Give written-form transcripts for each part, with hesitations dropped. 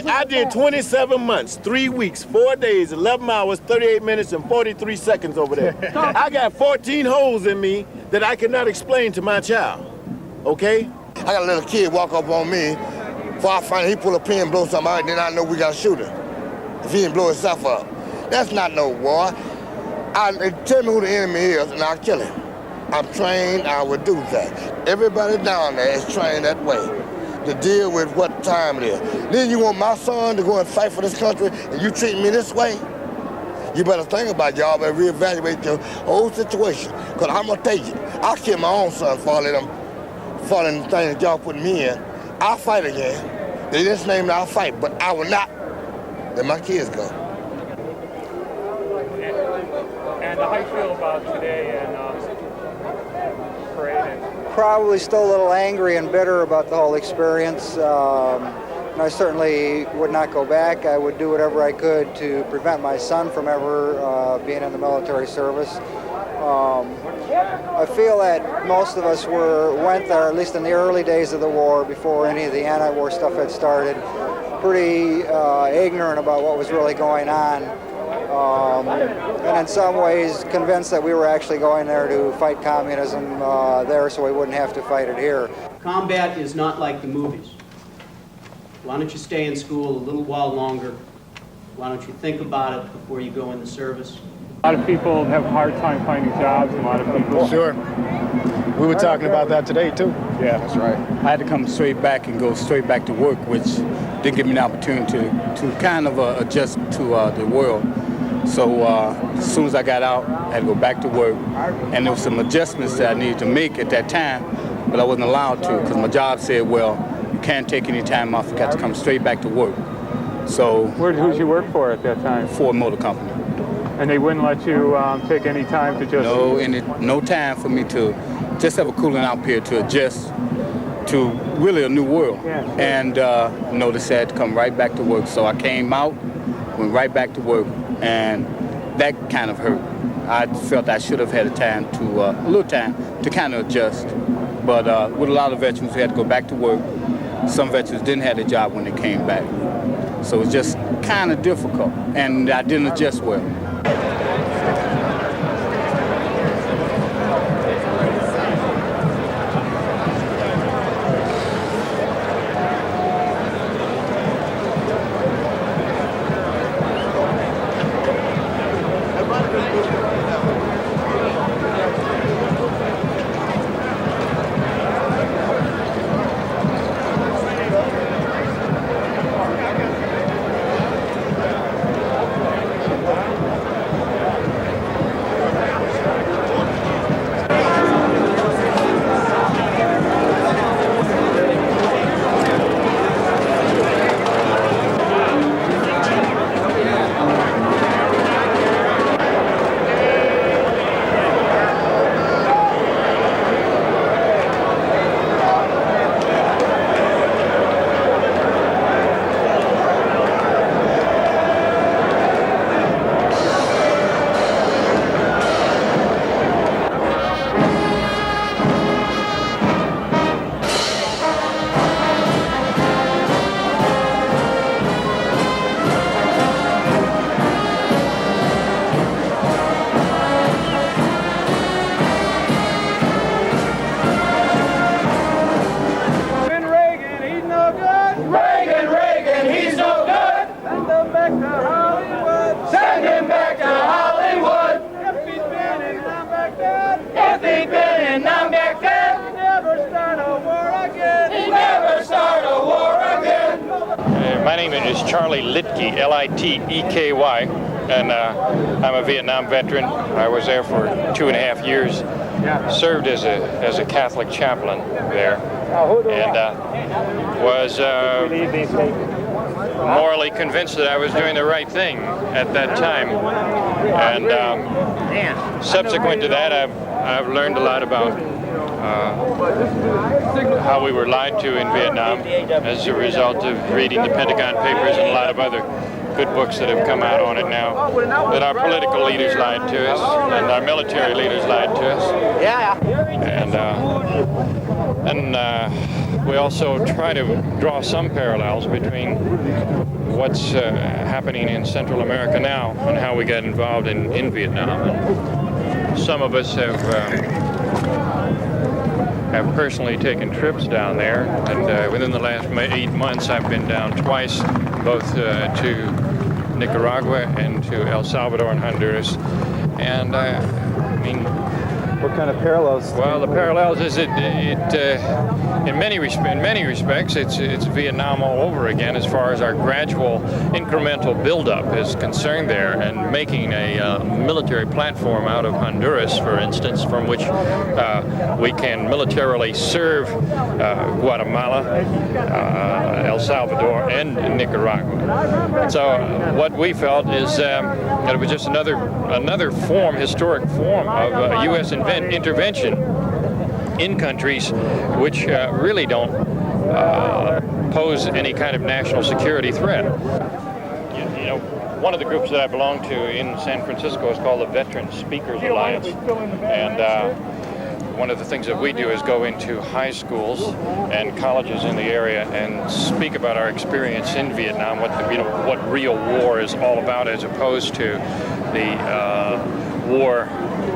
I did 27 months, 3 weeks, 4 days, 11 hours, 38 minutes, and 43 seconds over there. I got 14 holes in me that I cannot explain to my child, okay? I got a little kid walk up on me, before I find he pull a pin, blow something out, then I know we got a shooter. If he didn't blow himself up. That's not no war. Tell me who the enemy is, and I'll kill him. I'm trained, I would do that. Everybody down there is trained that way, to deal with what time it is. Then you want my son to go and fight for this country, and you treat me this way? You better think about y'all, better reevaluate your whole situation. Because I'm going to tell you, I'll kill my own son for all of them the things that y'all put me in. I'll fight again. They just named I'll fight, but I will not let my kids go. And how you feel about today and parade? Probably still a little angry and bitter about the whole experience. And I certainly would not go back. I would do whatever I could to prevent my son from ever being in the military service. I feel that most of us went there, at least in the early days of the war, before any of the anti-war stuff had started, pretty ignorant about what was really going on. And in some ways convinced that we were actually going there to fight communism there so we wouldn't have to fight it here. Combat is not like the movies. Why don't you stay in school a little while longer? Why don't you think about it before you go in the service? A lot of people have a hard time finding jobs, and a lot of people... Sure. We were talking about that today, too. Yeah. That's right. I had to come straight back and go straight back to work, which didn't give me an opportunity to kind of adjust to the world. So as soon as I got out, I had to go back to work. And there were some adjustments that I needed to make at that time, but I wasn't allowed to because my job said, well, you can't take any time off. You got to come straight back to work. So... Who did you work for at that time? Ford Motor Company. And they wouldn't let you take any time to just... No time for me to just have a cooling out period to adjust to really a new world. Yeah. And noticed I had to come right back to work. So I came out, went right back to work, and that kind of hurt. I felt I should have had a little time to kind of adjust. But with a lot of veterans, we had to go back to work. Some veterans didn't have a job when they came back. So it was just kind of difficult, and I didn't adjust well. My name is Charlie Litke, L-I-T-E-K-Y, and I'm a Vietnam veteran. I was there for 2.5 years, served as a Catholic chaplain there, and was morally convinced that I was doing the right thing at that time. And subsequent to that, I've learned a lot about how we were lied to in Vietnam as a result of reading the Pentagon Papers and a lot of other good books that have come out on it now, that our political leaders lied to us and our military leaders lied to us. And we also try to draw some parallels between what's happening in Central America now and how we got involved in Vietnam. And some of us have personally taken trips down there, and within the last 8 months I've been down twice, both to Nicaragua and to El Salvador and Honduras. And I mean, What kind of parallels? well, the parallels is in many respects, it's Vietnam all over again as far as our gradual incremental buildup is concerned there, and making a military platform out of Honduras, for instance, from which we can militarily serve Guatemala, El Salvador, and Nicaragua. So what we felt is that it was just another historic form of U.S. intervention in countries which really don't pose any kind of national security threat. You know, one of the groups that I belong to in San Francisco is called the Veteran Speakers Alliance, and one of the things that we do is go into high schools and colleges in the area and speak about our experience in Vietnam, what real war is all about, as opposed to the war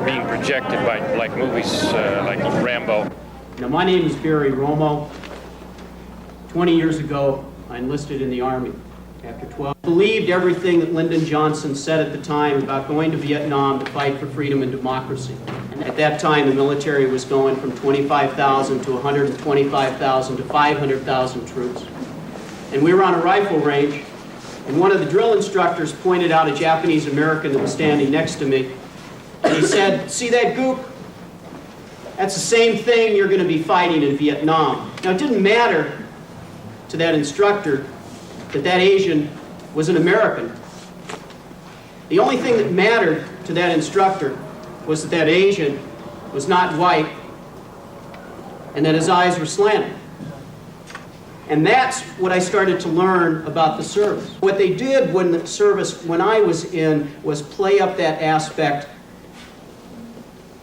being projected by like movies like Rambo. Now, my name is Barry Romo. 20 years ago, I enlisted in the Army. After 12, I believed everything that Lyndon Johnson said at the time about going to Vietnam to fight for freedom and democracy. And at that time, the military was going from 25,000 to 125,000 to 500,000 troops. And we were on a rifle range, and one of the drill instructors pointed out a Japanese American that was standing next to me. And he said, "See that goop? That's the same thing you're going to be fighting in Vietnam." Now, it didn't matter to that instructor that Asian was an American. The only thing that mattered to that instructor was that Asian was not white and that his eyes were slanted. And that's what I started to learn about the service. What they did when the service, when I was in, was play up that aspect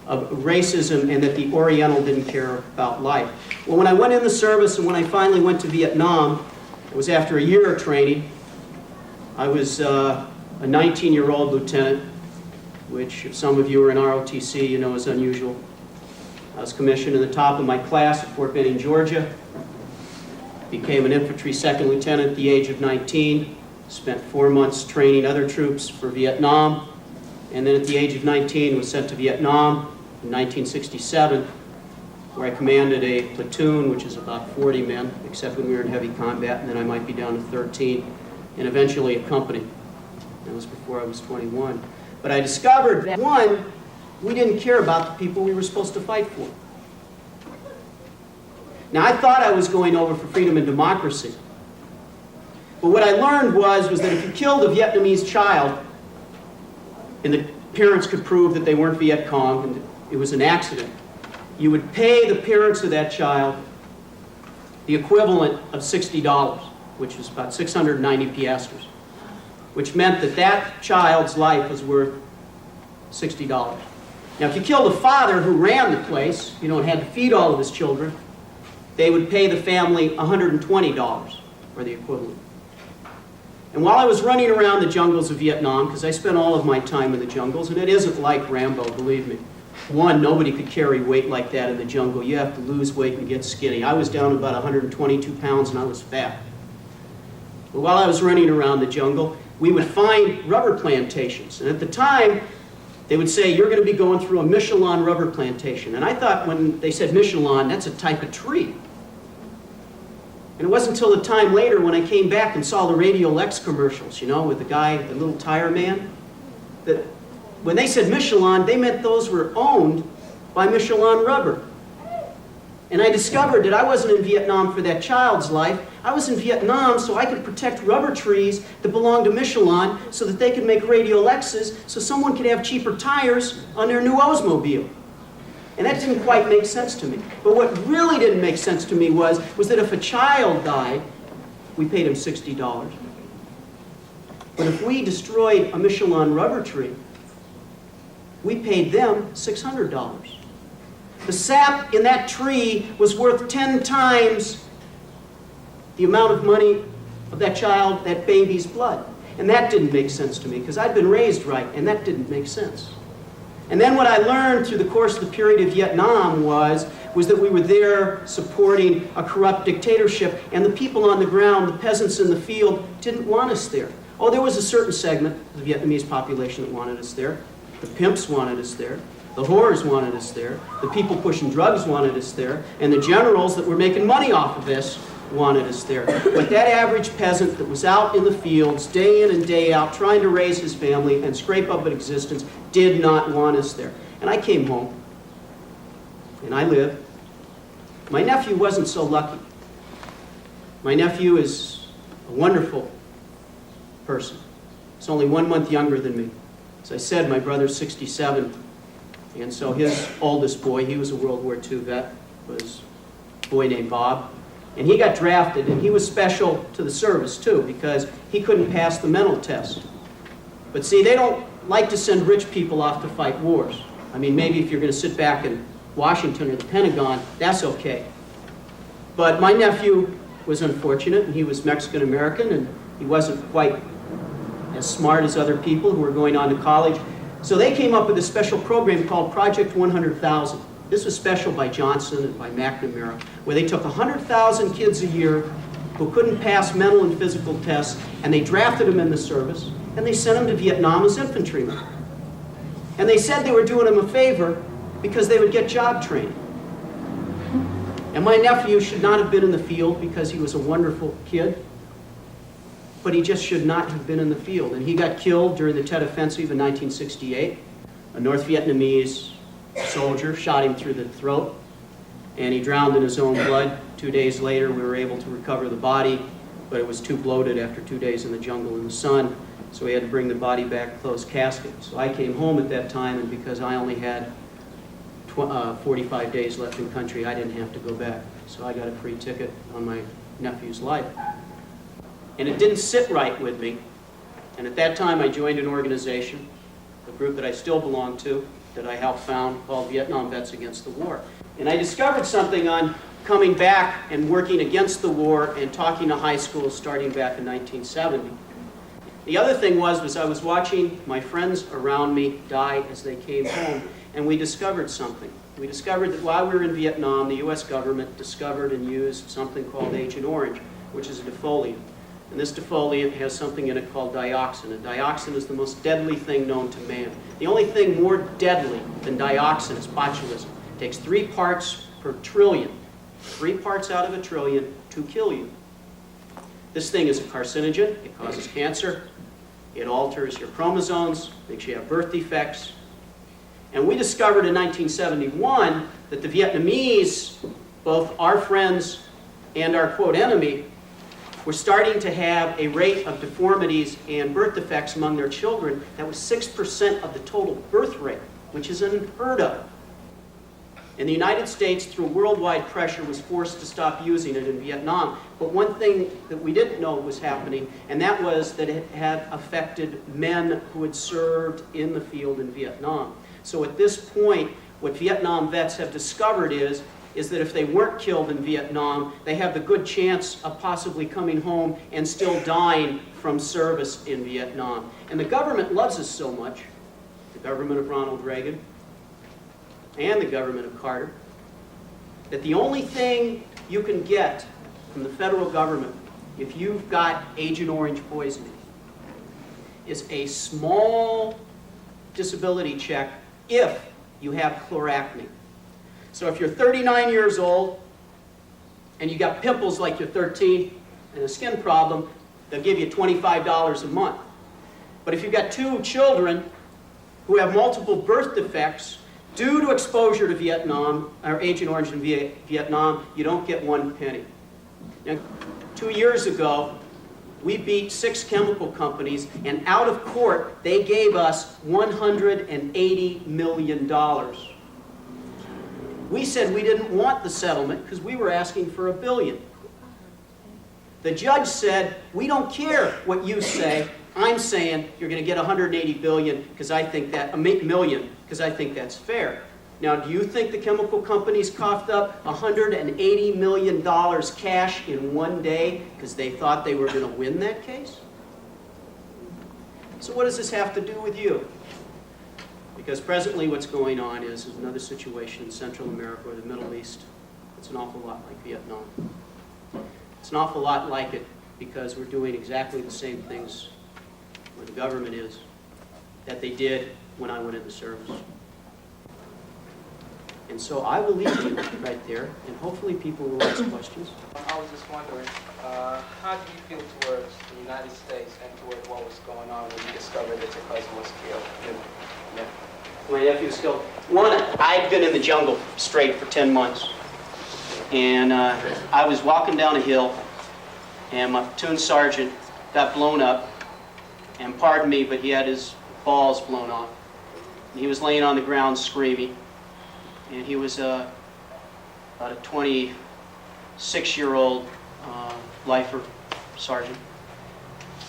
of racism and that the Oriental didn't care about life. Well, when I went in the service and when I finally went to Vietnam, it was after a year of training. I was a 19-year-old lieutenant, which if some of you are in ROTC, you know is unusual. I was commissioned in the top of my class at Fort Benning, Georgia. Became an infantry second lieutenant at the age of 19. Spent 4 months training other troops for Vietnam. And then at the age of 19 was sent to Vietnam in 1967, where I commanded a platoon, which is about 40 men, except when we were in heavy combat, and then I might be down to 13, and eventually a company. That was before I was 21. But I discovered that, one, we didn't care about the people we were supposed to fight for. Now, I thought I was going over for freedom and democracy. But what I learned was that if you killed a Vietnamese child, and the parents could prove that they weren't Viet Cong, and it was an accident, you would pay the parents of that child the equivalent of $60, which is about 690 piastres, which meant that that child's life was worth $60. Now, if you killed a father who ran the place, you know, and had to feed all of his children, they would pay the family $120, or the equivalent. And while I was running around the jungles of Vietnam, because I spent all of my time in the jungles, and it isn't like Rambo, believe me. One, nobody could carry weight like that in the jungle. You have to lose weight and get skinny. I was down to about 122 pounds and I was fat. But while I was running around the jungle, we would find rubber plantations. And at the time, they would say, "You're going to be going through a Michelin rubber plantation." And I thought when they said Michelin, that's a type of tree. And it wasn't until a time later when I came back and saw the Radio Lex commercials, you know, with the guy, the little tire man, that when they said Michelin, they meant those were owned by Michelin rubber. And I discovered that I wasn't in Vietnam for that child's life. I was in Vietnam so I could protect rubber trees that belonged to Michelin so that they could make Radio Lexes so someone could have cheaper tires on their new Oldsmobile. And that didn't quite make sense to me. But what really didn't make sense to me was that if a child died, we paid him $60. But if we destroyed a Michelin rubber tree, we paid them $600. The sap in that tree was worth 10 times the amount of money of that child, that baby's blood. And that didn't make sense to me because I'd been raised right, and that didn't make sense. And then what I learned through the course of the period of Vietnam was that we were there supporting a corrupt dictatorship, and the people on the ground, the peasants in the field, didn't want us there. Oh, there was a certain segment of the Vietnamese population that wanted us there. The pimps wanted us there. The whores wanted us there. The people pushing drugs wanted us there. And the generals that were making money off of this wanted us there. But that average peasant that was out in the fields day in and day out trying to raise his family and scrape up an existence did not want us there. And I came home, and I lived. My nephew wasn't so lucky. My nephew is a wonderful person. He's only 1 month younger than me. As I said, my brother's 67, and so his oldest boy, he was a World War II vet, was a boy named Bob. And he got drafted, and he was special to the service, too, because he couldn't pass the mental test. But see, they don't like to send rich people off to fight wars. I mean, maybe if you're going to sit back in Washington or the Pentagon, that's okay. But my nephew was unfortunate, and he was Mexican-American, and he wasn't quite as smart as other people who were going on to college. So they came up with a special program called Project 100,000. This was special by Johnson and by McNamara, where they took 100,000 kids a year who couldn't pass mental and physical tests, and they drafted them in the service, and they sent them to Vietnam as infantrymen. And they said they were doing them a favor because they would get job training. And my nephew should not have been in the field because he was a wonderful kid, but he just should not have been in the field. And he got killed during the Tet Offensive in 1968. A North Vietnamese soldier shot him through the throat, and he drowned in his own blood. 2 days later, we were able to recover the body, but it was too bloated after 2 days in the jungle in the sun, so we had to bring the body back closed casket. So I came home at that time, and because I only had 45 days left in country, I didn't have to go back. So I got a free ticket on my nephew's life. And it didn't sit right with me. And at that time, I joined an organization, a group that I still belong to, that I helped found, called Vietnam Vets Against the War. And I discovered something on coming back and working against the war and talking to high schools starting back in 1970. The other thing was I was watching my friends around me die as they came home, and we discovered something. We discovered that while we were in Vietnam, the U.S. government discovered and used something called Agent Orange, which is a defoliant. And this defoliant has something in it called dioxin. And dioxin is the most deadly thing known to man. The only thing more deadly than dioxin is botulism. It takes 3 parts per trillion, 3 parts out of a trillion to kill you. This thing is a carcinogen. It causes cancer. It alters your chromosomes, makes you have birth defects. And we discovered in 1971 that the Vietnamese, both our friends and our quote enemy, were starting to have a rate of deformities and birth defects among their children that was 6% of the total birth rate, which is unheard of. And the United States, through worldwide pressure, was forced to stop using it in Vietnam. But one thing that we didn't know was happening, and that was that it had affected men who had served in the field in Vietnam. So at this point, what Vietnam vets have discovered is that if they weren't killed in Vietnam, they have the good chance of possibly coming home and still dying from service in Vietnam. And the government loves us so much, the government of Ronald Reagan and the government of Carter, that the only thing you can get from the federal government if you've got Agent Orange poisoning is a small disability check if you have chloracne. So if you're 39 years old and you got pimples like you're 13 and a skin problem, they'll give you $25 a month. But if you've got 2 children who have multiple birth defects due to exposure to Vietnam, or Agent Orange in Vietnam, you don't get 1 penny. Now, 2 years ago, we beat 6 chemical companies, and out of court, they gave us $180 million. We said we didn't want the settlement because we were asking for $1 billion. The judge said, we don't care what you say. I'm saying you're going to get $180 billion because I think that $1 million because I think that's fair. Now, do you think the chemical companies coughed up $180 million cash in one day because they thought they were going to win that case? So what does this have to do with you? Because presently what's going on is another situation in Central America or the Middle East. It's an awful lot like Vietnam. It's an awful lot like it because we're doing exactly the same things where the government is that they did when I went into service. And so I will leave you right there, and hopefully people will ask questions. I was just wondering, how do you feel towards the United States and towards what was going on when you discovered that your cousin was killed? Yeah. My nephew was killed. One, I'd been in the jungle straight for 10 months. And I was walking down a hill, and my platoon sergeant got blown up. And pardon me, but he had his balls blown off. And he was laying on the ground screaming. And he was about a 26-year-old lifer sergeant.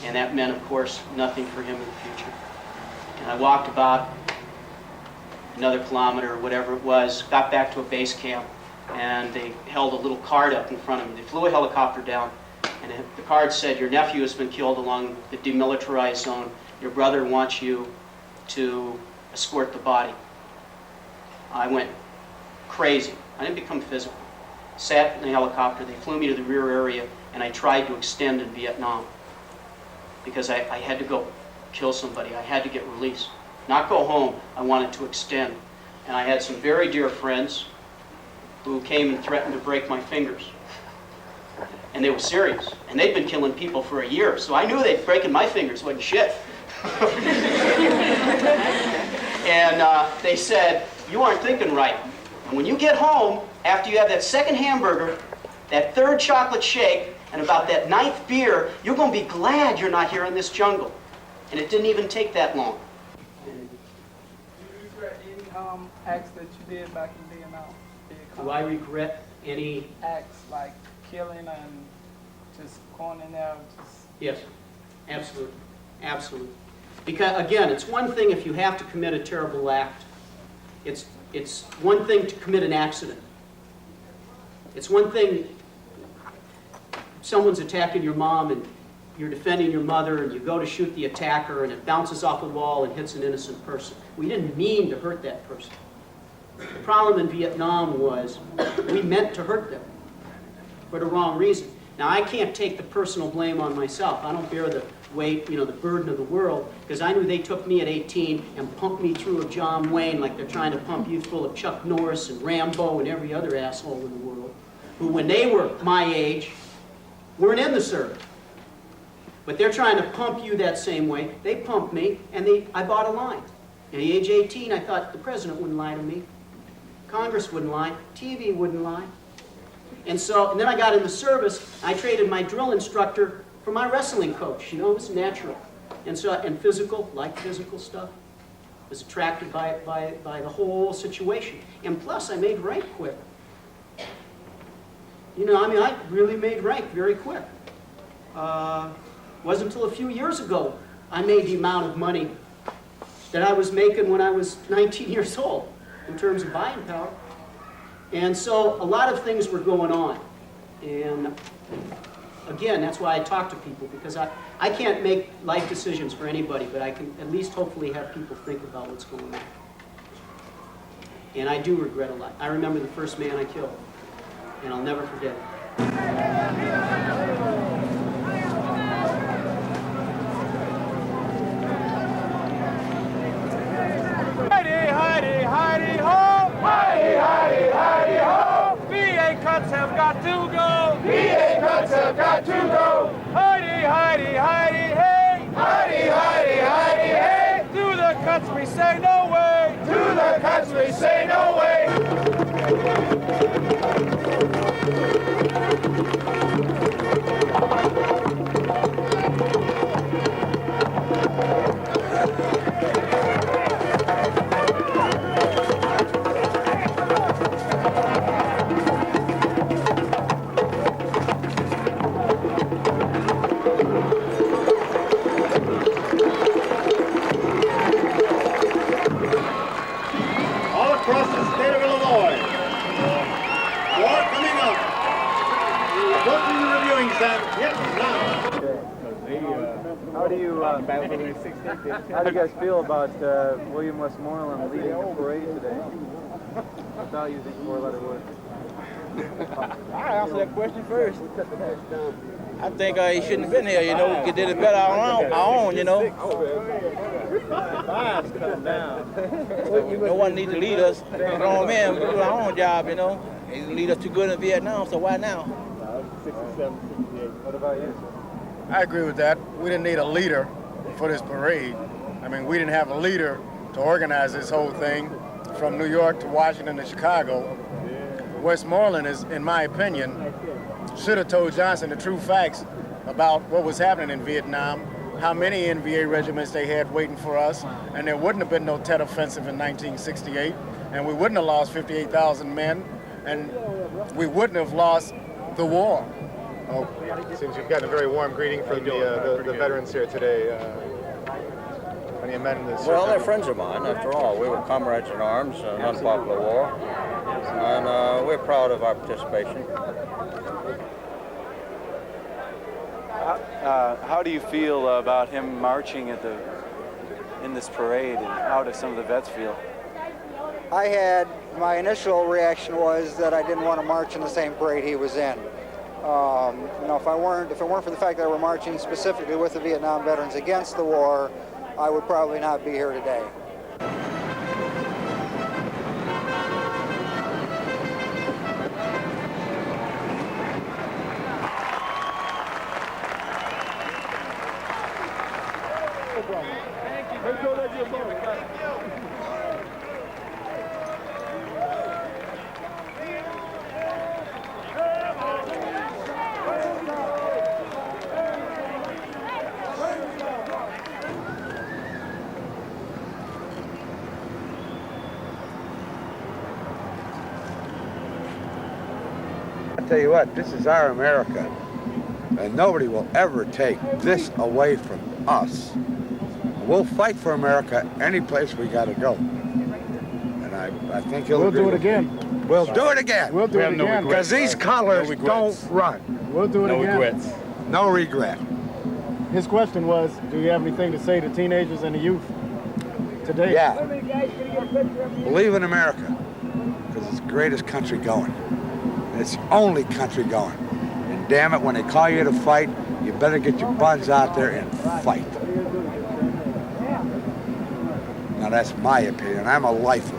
And that meant, of course, nothing for him in the future. And I walked about another kilometer or whatever it was, got back to a base camp, and they held a little card up in front of me. They flew a helicopter down, and the card said, "Your nephew has been killed along the demilitarized zone. Your brother wants you to escort the body." I went crazy. I didn't become physical. Sat in the helicopter, they flew me to the rear area, and I tried to extend in Vietnam because I had to go kill somebody. I had to get released. Not go home, I wanted to extend. And I had some very dear friends who came and threatened to break my fingers. And they were serious. And they'd been killing people for a year, so I knew they'd breaking my fingers wasn't shit. And they said, "You aren't thinking right. And when you get home, after you have that second hamburger, that third chocolate shake, and about that ninth beer, you're going to be glad you're not here in this jungle." And it didn't even take that long. Do you regret any acts that you did back in Vietnam? Do I regret any? Acts like killing and just going in there, just... Yes, absolutely, absolutely. Because again, it's one thing if you have to commit a terrible act. It's one thing to commit an accident. It's one thing someone's attacking your mom and you're defending your mother and you go to shoot the attacker and it bounces off a wall and hits an innocent person. We didn't mean to hurt that person. The problem in Vietnam was we meant to hurt them for the wrong reason. Now, I can't take the personal blame on myself. I don't bear the weight, the burden of the world, because I knew they took me at 18 and pumped me through a John Wayne like they're trying to pump you full of Chuck Norris and Rambo and every other asshole in the world, who, when they were my age, weren't in the service. But they're trying to pump you that same way. They pumped me, and I bought a line. At the age of 18, I thought the president wouldn't lie to me. Congress wouldn't lie. TV wouldn't lie. And then I got in the service. I traded my drill instructor for my wrestling coach. It was natural. And physical, like physical stuff. Was attracted by the whole situation. And plus, I made rank quick. I really made rank very quick. Wasn't until a few years ago I made the amount of money that I was making when I was 19 years old in terms of buying power. And so a lot of things were going on. And again, that's why I talk to people, because I can't make life decisions for anybody, but I can at least hopefully have people think about what's going on. And I do regret a lot. I remember the first man I killed, and I'll never forget it. Heidi, Heidi, Heidi, ho! Heidi, Heidi, Heidi, ho! VA cuts have got to go! VA cuts have got to go! Heidi, Heidi, Heidi, hey! Heidi, Heidi, Heidi, hey! To the cuts we say no way! To the cuts we say no way! All across the state. How do you guys feel about William Westmoreland leading the parade today? Without using four-letter words. I'll answer that question first. I think he shouldn't have been here, you know. We did it better on our own, you know. No one needs to lead us. Grown men, we do our own job, you know. He didn't lead us too good in Vietnam, so why now? 67, 68. What about you? I agree with that. We didn't need a leader for this parade. I mean, we didn't have a leader to organize this whole thing from New York to Washington to Chicago. Westmoreland is, in my opinion, should have told Johnson the true facts about what was happening in Vietnam, how many NVA regiments they had waiting for us, and there wouldn't have been no Tet Offensive in 1968, and we wouldn't have lost 58,000 men, and we wouldn't have lost the war. Oh, seems you've gotten a very warm greeting from the veterans here today. Any men in this? Well, they're friends of mine, after all. We were comrades in arms in an unpopular war, and we're proud of our participation. How do you feel about him marching in this parade, and how do some of the vets feel? My initial reaction was that I didn't want to march in the same parade he was in. You know, if it weren't for the fact that we're marching specifically with the Vietnam veterans against the war, I would probably not be here today. I tell you what, this is our America, and nobody will ever take this away from us. We'll fight for America any place we got to go, and I think he'll agree. We'll do it again. We'll do it again. We'll do it again. Because these colors don't run. We'll do it again. No regrets. No regret. His question was, do you have anything to say to teenagers and the youth today? Yeah. Believe in America, because it's the greatest country going. It's the only country going. And damn it, when they call you to fight, you better get your buns out there and fight. Now that's my opinion. I'm a lifer.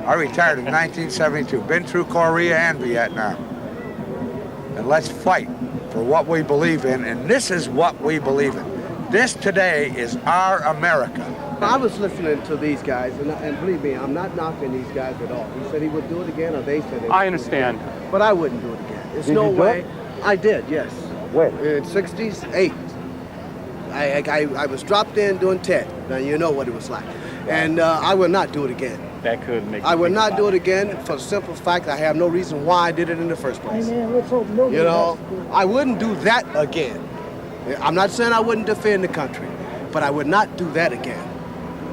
I retired in 1972, been through Korea and Vietnam. And let's fight for what we believe in, and this is what we believe in. This today is our America. I was listening to these guys, and believe me, I'm not knocking these guys at all. He said he would do it again, or they said they would. I understand. Do it again. But I wouldn't do it again. There's Did no you do way. it? I did, yes. When? In 68. I was dropped in doing TED. Now you know what it was like. And I would not do it again. That could make. I would not do it again for the simple fact I have no reason why I did it in the first place. You know, I wouldn't do that again. I'm not saying I wouldn't defend the country, but I would not do that again.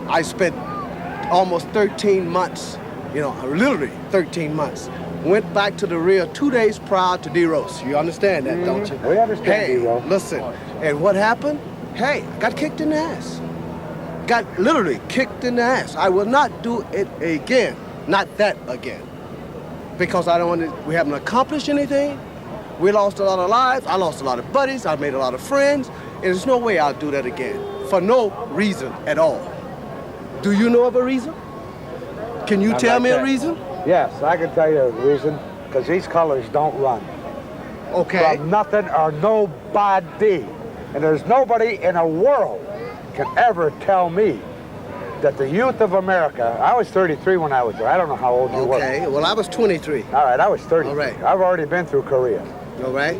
I spent almost 13 months, you know, literally 13 months. Went back to the rear 2 days prior to D-Rose. You understand that, don't you? We understand, D-Rose. Hey, listen, and what happened? Hey, I got kicked in the ass. Got literally kicked in the ass. I will not do it again. Not that again. Because I don't want to, we haven't accomplished anything. We lost a lot of lives. I lost a lot of buddies. I made a lot of friends. And there's no way I'll do that again. For no reason at all. Do you know of a reason? Can you tell me a reason? Yes, I can tell you a reason, because these colors don't run. Okay. From nothing or nobody. And there's nobody in the world can ever tell me that the youth of America, I was 33 when I was there. I don't know how old you were. Okay, well, I was 23. All right, I was 30. All right. I've already been through Korea. All right.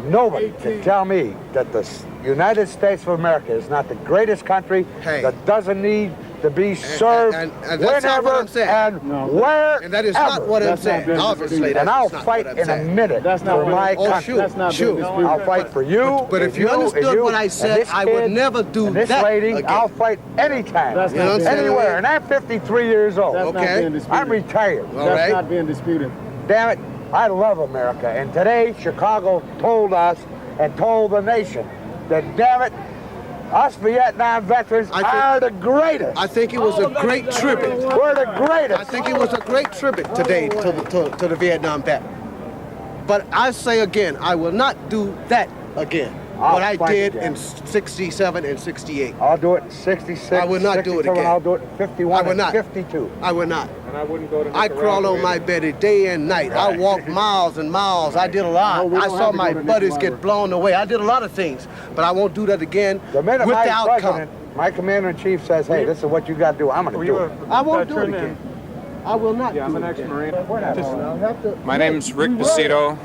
Nobody can tell me that the United States of America is not the greatest country that doesn't need to be served and that's not what I'm saying. and wherever. And that is not what I'm saying. Obviously, that's and I'll not fight what I'm in a saying. minute for my country. I'll fight for you. But if you understood what I said, I would never do and this that lady, again. I'll fight anytime, You know what I'm saying? anywhere. And I'm 53 years old. That's not being disputed. I'm retired. That's not being disputed. Damn it, I love America. And today, Chicago told us and told the nation that, damn it, us Vietnam veterans are the greatest. I think it was a great tribute. We're the greatest. I think it was a great tribute today to the Vietnam vet. But I say again, I will not do that again. What I did in 67 and 68. I'll do it in 66. I will not do it again. I'll do it in 51 I will not. and 52. I will not. And I wouldn't go to I crawl on my bed day and night. I walked miles and miles. I did a lot. I saw my buddies get blown away. I did a lot of things, but I won't do that again The minute with my the outcome. president, my commander-in-chief says, hey, this is what you got to do, I'm going to do it. I won't do it again. I will not. Yeah, I'm an ex-Marine. My name's Rick Bacito.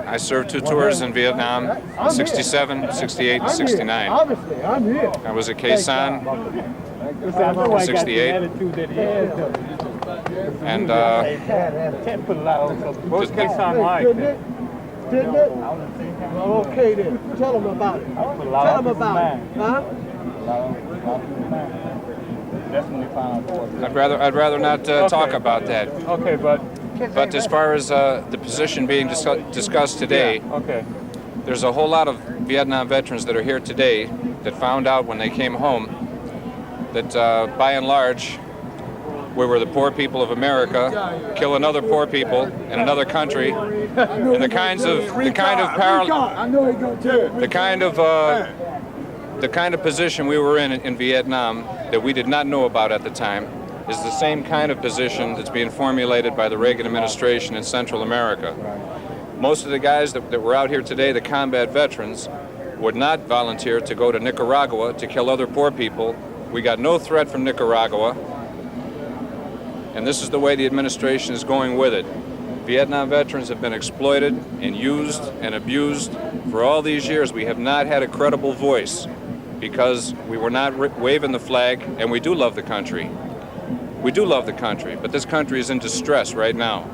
I served 2 tours in Vietnam, 67, 68, and 69. Obviously, I'm here. I was a Quezon in 68. And what was Quezon like? Didn't it? Okay then. Tell them about it. Tell them about it. Huh? I'd rather not talk about that. Okay, but as far as the position being discussed today, there's a whole lot of Vietnam veterans that are here today that found out when they came home that by and large we were the poor people of America, killing other poor people in another country, and the kind of position we were in Vietnam that we did not know about at the time is the same kind of position that's being formulated by the Reagan administration in Central America. Most of the guys that were out here today, the combat veterans, would not volunteer to go to Nicaragua to kill other poor people. We got no threat from Nicaragua, and this is the way the administration is going with it. Vietnam veterans have been exploited and used and abused for all these years. We have not had a credible voice because we were not waving the flag, and we do love the country. We do love the country, but this country is in distress right now,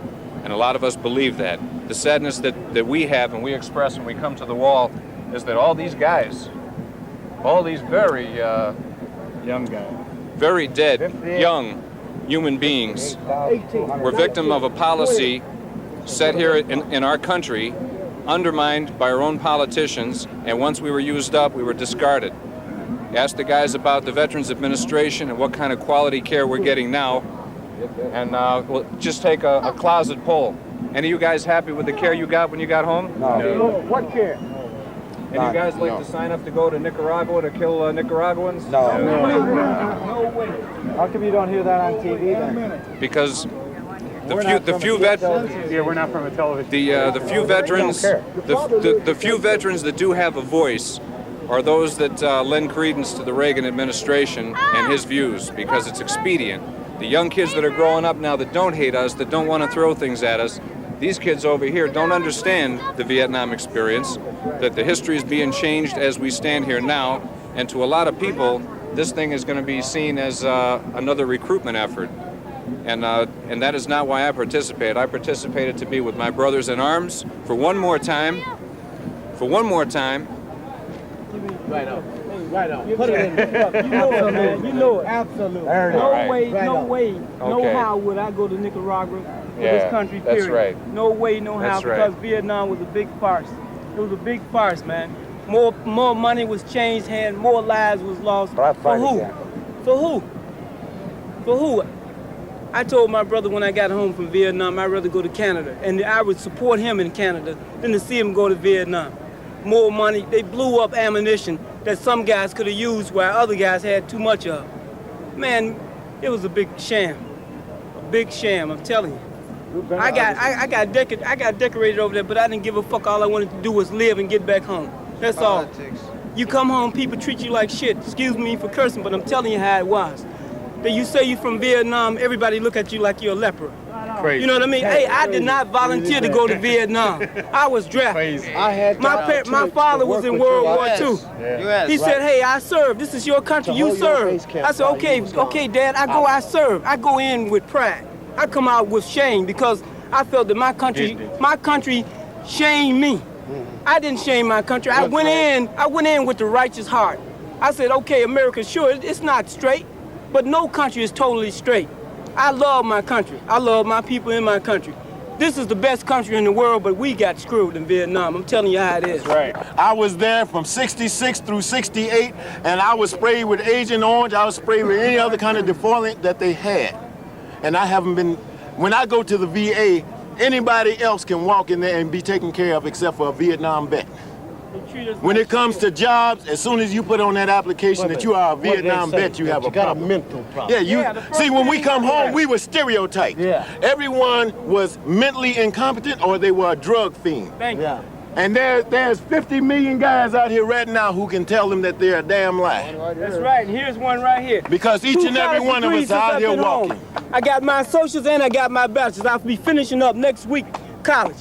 and a lot of us believe that. The sadness that we have and we express when we come to the wall is that all these guys, all these very young guys, very dead, young human beings were victim of a policy set here in our country, undermined by our own politicians, and once we were used up, we were discarded. Ask the guys about the Veterans Administration and what kind of quality care we're getting now, and we'll just take a closet poll. Any of you guys happy with the care you got when you got home? No. What care? Any of you guys like to sign up to go to Nicaragua to kill Nicaraguans? No. No way. How come you don't hear that on TV then? Because the few veterans. Yeah, we're not from a television. The few veterans, the few veterans that do have a voice are those that lend credence to the Reagan administration and his views, because it's expedient. The young kids that are growing up now that don't hate us, that don't want to throw things at us, these kids over here don't understand the Vietnam experience, that the history is being changed as we stand here now, and to a lot of people, this thing is going to be seen as another recruitment effort. And that is not why I participated. I participated to be with my brothers in arms for one more time. Right on. Put it in. You know it, man. You know it. Absolutely. No way, no how would I go to Nicaragua for this country, period. That's right. No way, no how, because Vietnam was a big farce. It was a big farce, man. More money was changed hands, more lives was lost. For who? For who? For who? I told my brother when I got home from Vietnam, I'd rather go to Canada, and I would support him in Canada than to see him go to Vietnam. More money, they blew up ammunition that some guys could have used while other guys had too much of. Man, it was a big sham. A big sham, I'm telling you. I got decorated over there, but I didn't give a fuck. All I wanted to do was live and get back home. That's all. You come home, people treat you like shit. Excuse me for cursing, but I'm telling you how it was. That you say you're from Vietnam, everybody look at you like you're a leper. Crazy. You know what I mean? Hey, I did not volunteer to go to Vietnam. I was drafted. My father was in World War II. He said, hey, I serve. This is your country. You serve. I said, okay, Dad, I serve. I go in with pride. I come out with shame because I felt that my country shamed me. I didn't shame my country. I went in with the righteous heart. I said, okay, America, sure, it's not straight, but no country is totally straight. I love my country. I love my people in my country. This is the best country in the world, but we got screwed in Vietnam. I'm telling you how it is. Right. I was there from 66 through 68, and I was sprayed with Agent Orange. I was sprayed with any other kind of defoliant that they had. And I haven't been, when I go to the VA, anybody else can walk in there and be taken care of except for a Vietnam vet. When it comes to jobs, as soon as you put on that application that you are a Vietnam vet, you have a problem. You got a mental problem. Yeah, see, when we come home, we were stereotyped. Yeah. Everyone was mentally incompetent or they were a drug fiend. Thank you. Yeah. And there's 50 million guys out here right now who can tell them that they're a damn lie. That's right. And here's one right here. Because each and every one of us out here walking. I got my associates and I got my bachelor's. I'll be finishing up next week college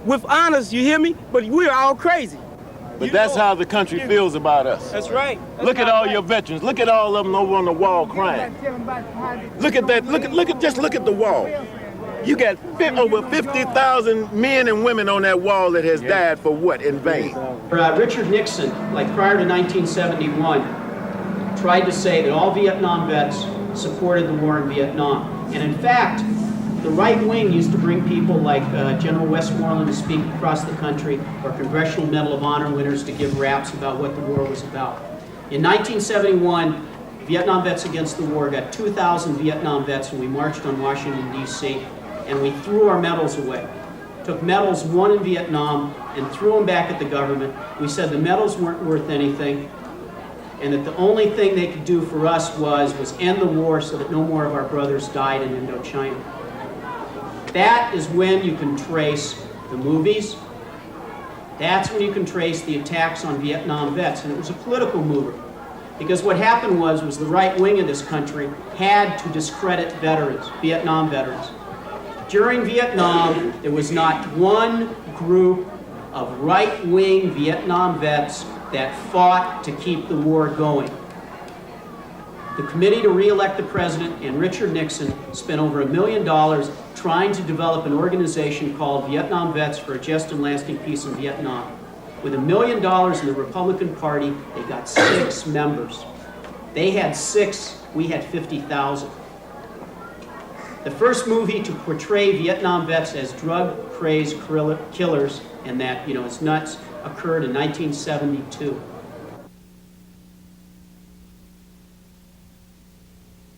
with honors, you hear me? But we're all crazy. But that's how the country feels about us. That's right. Look at all your veterans. Look at all of them over on the wall crying. Look at that. Just look at the wall. You got over 50,000 men and women on that wall that has died for what? In vain. Richard Nixon, like prior to 1971, tried to say that all Vietnam vets supported the war in Vietnam. And in fact, the right wing used to bring people like General Westmoreland to speak across the country, or Congressional Medal of Honor winners to give raps about what the war was about. In 1971, Vietnam Vets Against the War got 2,000 Vietnam vets, and we marched on Washington, D.C., and we threw our medals away. Took medals won in Vietnam and threw them back at the government. We said the medals weren't worth anything, and that the only thing they could do for us was end the war so that no more of our brothers died in Indochina. That is when you can trace the movies. That's when you can trace the attacks on Vietnam vets. And it was a political movement. Because what happened was the right wing of this country had to discredit veterans, Vietnam veterans. During Vietnam, there was not one group of right-wing Vietnam vets that fought to keep the war going. The Committee to Re-elect the President and Richard Nixon spent over $1 million trying to develop an organization called Vietnam Vets for a Just and Lasting Peace in Vietnam. With $1 million in the Republican Party, they got 6 members. They had 6, we had 50,000. The first movie to portray Vietnam vets as drug-crazed killers and that, it's nuts, occurred in 1972.